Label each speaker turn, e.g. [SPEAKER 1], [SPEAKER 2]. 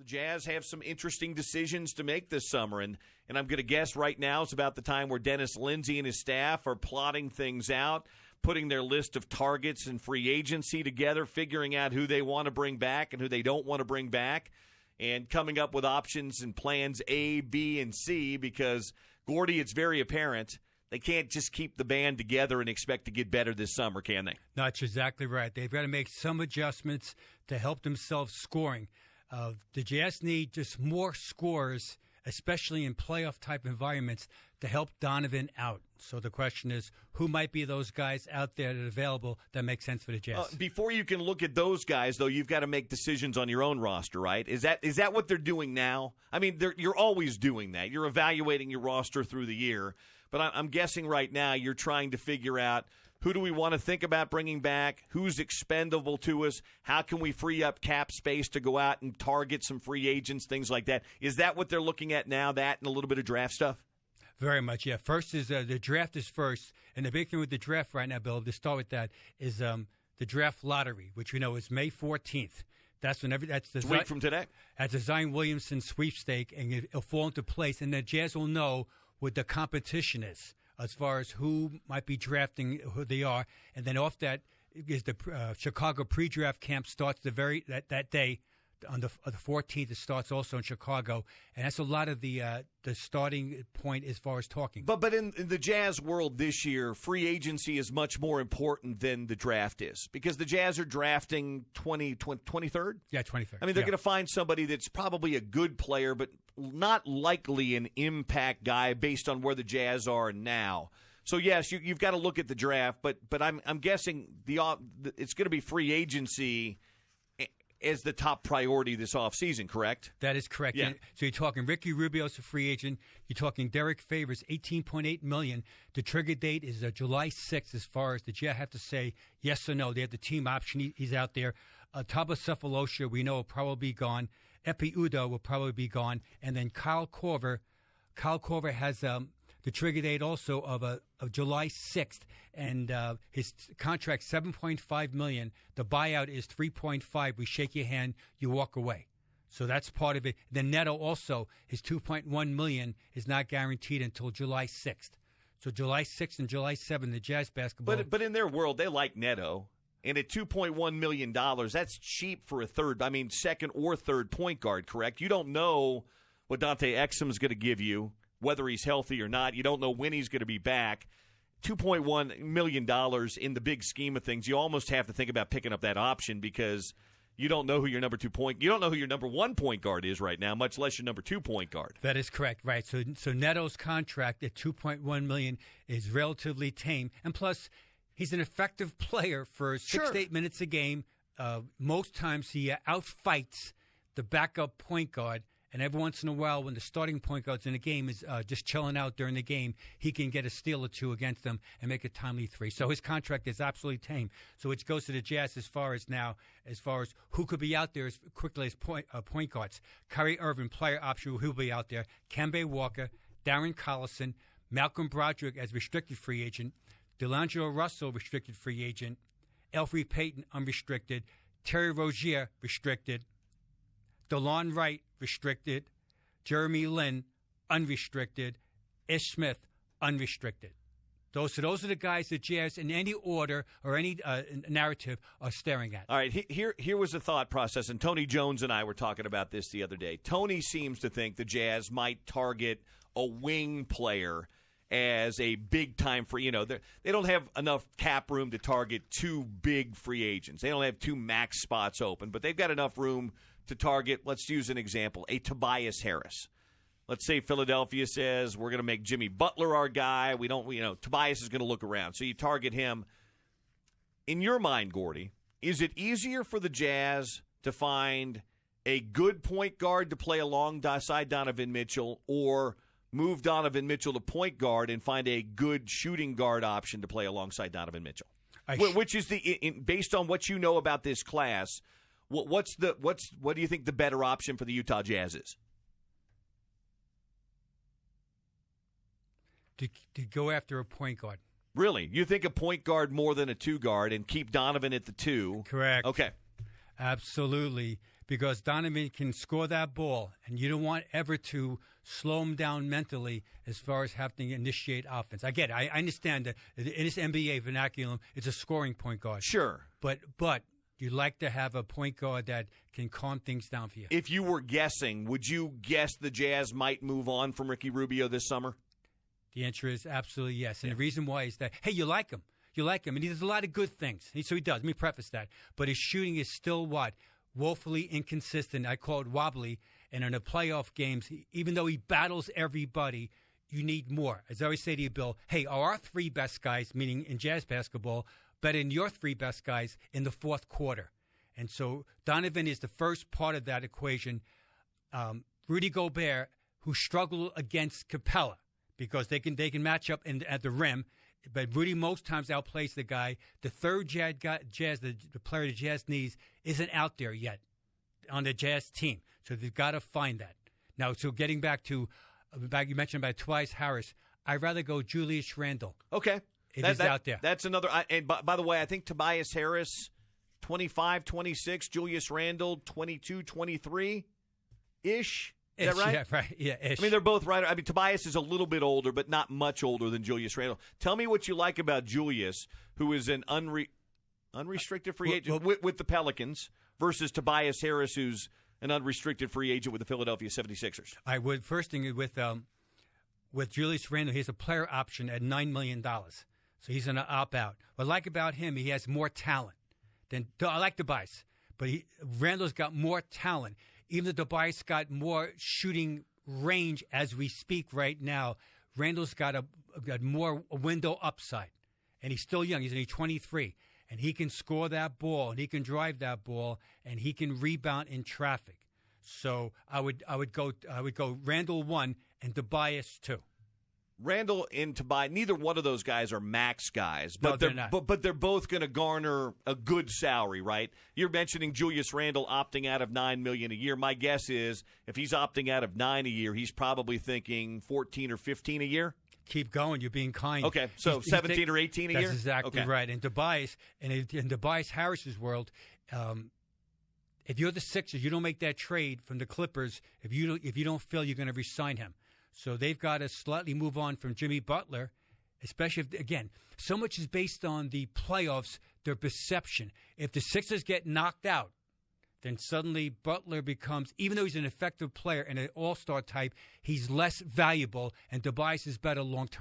[SPEAKER 1] The Jazz have some interesting decisions to make this summer, and I'm going to guess right now it's about the time where Dennis Lindsey and his staff are plotting things out, putting their list of targets and free agency together, figuring out who they want to bring back and who they don't want to bring back, and coming up with options and plans A, B, and C because, Gordy, it's very apparent they can't just keep the band together and expect to get better this summer, can they?
[SPEAKER 2] No, that's exactly right. They've got to make some adjustments to help themselves scoring. The Jazz need just more scores, especially in playoff-type environments, to help Donovan out. So the question is, who might be those guys out there that are available that make sense for the Jazz?
[SPEAKER 1] Before you can look at those guys, though, you've got to make decisions on your own roster, right? Is that what they're doing now? I mean, you're always doing that. You're evaluating your roster through the year. But I'm guessing right now you're trying to figure out who do we want to think about bringing back, who's expendable to us, how can we free up cap space to go out and target some free agents, things like that. Is that what they're looking at now, that and a little bit of draft stuff?
[SPEAKER 2] Very much, yeah. First is the draft is first. And the big thing with the draft right now, Bill, to start with that, is the draft lottery, which we know is May 14th. That's when that's the
[SPEAKER 1] week from today.
[SPEAKER 2] That's a Zion Williamson sweepstake, and it'll fall into place, and the Jazz will know what the competition is as far as who might be drafting, who they are, and then off that is the Chicago pre-draft camp starts that day on the 14th. It starts also in Chicago, and that's a lot of the starting point as far as talking.
[SPEAKER 1] But in the Jazz world this year, free agency is much more important than the draft is because the Jazz are drafting 23rd?
[SPEAKER 2] Yeah, 23rd.
[SPEAKER 1] I mean, they're going to find somebody that's probably a good player, but not likely an impact guy based on where the Jazz are now. So, yes, you've got to look at the draft, but I'm guessing it's going to be free agency as the top priority this offseason, correct?
[SPEAKER 2] That is correct.
[SPEAKER 1] Yeah.
[SPEAKER 2] So you're talking Ricky Rubio's a free agent. You're talking Derek Favors, $18.8 million. The trigger date is July 6th as far as the Jazz have to say yes or no. They have the team option. He's out there. Taba Cephalosha, we know, will probably be gone. Epi Udo will probably be gone. And then Kyle Korver. Kyle Korver has the trigger date also of July 6th. And his contract, $7.5 million. The buyout is $3.5. We shake your hand, you walk away. So that's part of it. Then Neto also, his $2.1 million is not guaranteed until July 6th. So July 6th and July 7th, the Jazz basketball.
[SPEAKER 1] But in their world, they like Neto. And at $2.1 million, that's cheap for a second or third point guard, correct? You don't know what Dante Exum is going to give you, whether he's healthy or not. You don't know when he's going to be back. $2.1 million in the big scheme of things, you almost have to think about picking up that option because you don't know who your number one point guard is right now, much less your number 2 point guard.
[SPEAKER 2] That is correct, right? So Neto's contract at $2.1 million is relatively tame, and plus he's an effective player for 6 to 8 minutes a game. Most times he outfights the backup point guard. And every once in a while, when the starting point guard's in a game is just chilling out during the game, he can get a steal or two against them and make a timely three. So his contract is absolutely tame. So it goes to the Jazz as far as who could be out there as quickly as point guards. Kyrie Irving, player option, who'll be out there. Kemba Walker, Darren Collison, Malcolm Broderick as restricted free agent, D'Angelo Russell, restricted free agent, Elfrid Payton, unrestricted, Terry Rozier, restricted, DeLon Wright, restricted, Jeremy Lin, unrestricted, Ish Smith, unrestricted. Those are the guys that Jazz, in any order or any narrative, are staring at.
[SPEAKER 1] All right, here was the thought process, and Tony Jones and I were talking about this the other day. Tony seems to think the Jazz might target a wing player as a big-time free. They don't have enough cap room to target 2 big free agents. They don't have 2 max spots open, but they've got enough room to target, let's use an example, a Tobias Harris. Let's say Philadelphia says, we're going to make Jimmy Butler our guy. Tobias is going to look around. So you target him. In your mind, Gordy, is it easier for the Jazz to find a good point guard to play alongside Donovan Mitchell or move Donovan Mitchell to point guard and find a good shooting guard option to play alongside Donovan Mitchell? Which is based on what you know about this class, what do you think the better option for the Utah Jazz is?
[SPEAKER 2] To go after a point guard.
[SPEAKER 1] Really? You think a point guard more than a 2 guard and keep Donovan at the 2?
[SPEAKER 2] Correct.
[SPEAKER 1] Okay.
[SPEAKER 2] Absolutely. because Donovan can score that ball, and you don't want ever to slow him down mentally as far as having to initiate offense. I get it. I understand that in this NBA vernacular, it's a scoring point guard.
[SPEAKER 1] Sure.
[SPEAKER 2] But you like to have a point guard that can calm things down for you.
[SPEAKER 1] If you were guessing, would you guess the Jazz might move on from Ricky Rubio this summer?
[SPEAKER 2] The answer is absolutely yes. And the reason why is that, hey, you like him. You like him. And he does a lot of good things. So he does. Let me preface that. But his shooting is still what? Woefully inconsistent. I call it wobbly. And in the playoff games, even though he battles everybody, you need more. As I always say to you, Bill, hey, are our three best guys, meaning in Jazz basketball, better than your three best guys in the fourth quarter? And so Donovan is the first part of that equation. Rudy Gobert, who struggled against Capella because they can match up at the rim, but Rudy most times outplays the guy. The third Jazz, the player the Jazz needs, isn't out there yet on the Jazz team. So they've got to find that. Now, so getting back to you mentioned about Tobias Harris, I'd rather go Julius Randle.
[SPEAKER 1] Okay.
[SPEAKER 2] He's out there.
[SPEAKER 1] That's another. And by the way, I think Tobias Harris, 25, 26, Julius Randle, 22, 23-ish. Is that right?
[SPEAKER 2] Yeah, right. Yeah, ish.
[SPEAKER 1] I mean, they're both right. I mean, Tobias is a little bit older, but not much older than Julius Randle. Tell me what you like about Julius, who is an unrestricted free agent with the Pelicans, versus Tobias Harris, who's an unrestricted free agent with the Philadelphia 76ers.
[SPEAKER 2] I would first thing with Julius Randle, he has a player option at $9 million. So he's going to opt out. What I like about him, he has more talent. I like Tobias, but Randle's got more talent. Even though Tobias got more shooting range as we speak right now, Randle's got a more window upside. And he's still young. He's only 23. And he can score that ball, and he can drive that ball, and he can rebound in traffic. So I would go Randle 1 and Tobias 2.
[SPEAKER 1] Randle and Tobias, neither one of those guys are max guys, but
[SPEAKER 2] they're not.
[SPEAKER 1] But they're both going to garner a good salary, right? You're mentioning Julius Randle opting out of $9 million a year. My guess is if he's opting out of $9 million a year, he's probably thinking 14 or 15 a year.
[SPEAKER 2] Keep going. You're being kind.
[SPEAKER 1] Okay, so 17 or 18 a year?
[SPEAKER 2] That's exactly right. And Tobias, in Tobias Harris's world, if you're the Sixers, you don't make that trade from the Clippers if you don't feel you're going to re-sign him. So they've got to slightly move on from Jimmy Butler, especially if, again, so much is based on the playoffs, their perception. If the Sixers get knocked out, then suddenly Butler becomes, even though he's an effective player and an all-star type, he's less valuable, and Tobias is better long-term.